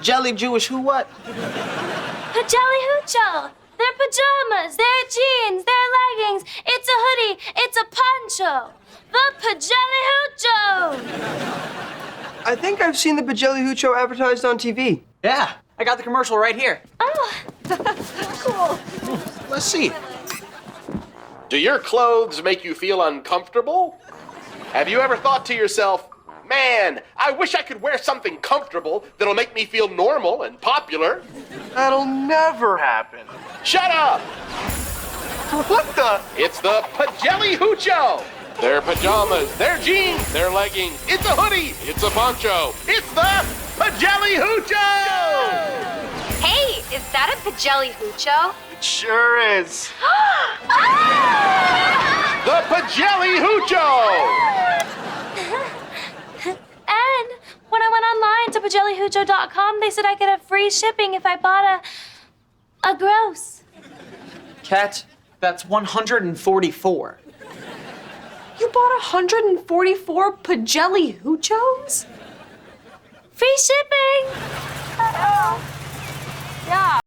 Jelly Jewish who what? Pajelli Hoocho. They're pajamas, they're jeans, they're leggings. It's a hoodie, it's a poncho. The Pajelli Hoocho. I think I've seen the Pajelli Hoocho advertised on TV. Yeah, I got the commercial right here. Oh, cool. Let's see. Do your clothes make you feel uncomfortable? Have you ever thought to yourself, man, I wish I could wear something comfortable that'll make me feel normal and popular? That'll never happen. Shut up! What the? It's the Pajelli Hoocho! They're pajamas, they're jeans, they're leggings, it's a hoodie, it's a poncho, it's the Pajelli Hoocho! Hey, is that a Pajelli Hoocho? It sure is. The Pajelli Hoocho! And when I went online to pajellihucho.com, they said I could have free shipping if I bought a gross. Kat, that's 144. You bought 144 Pajelli Hoochos? Free shipping! Yeah.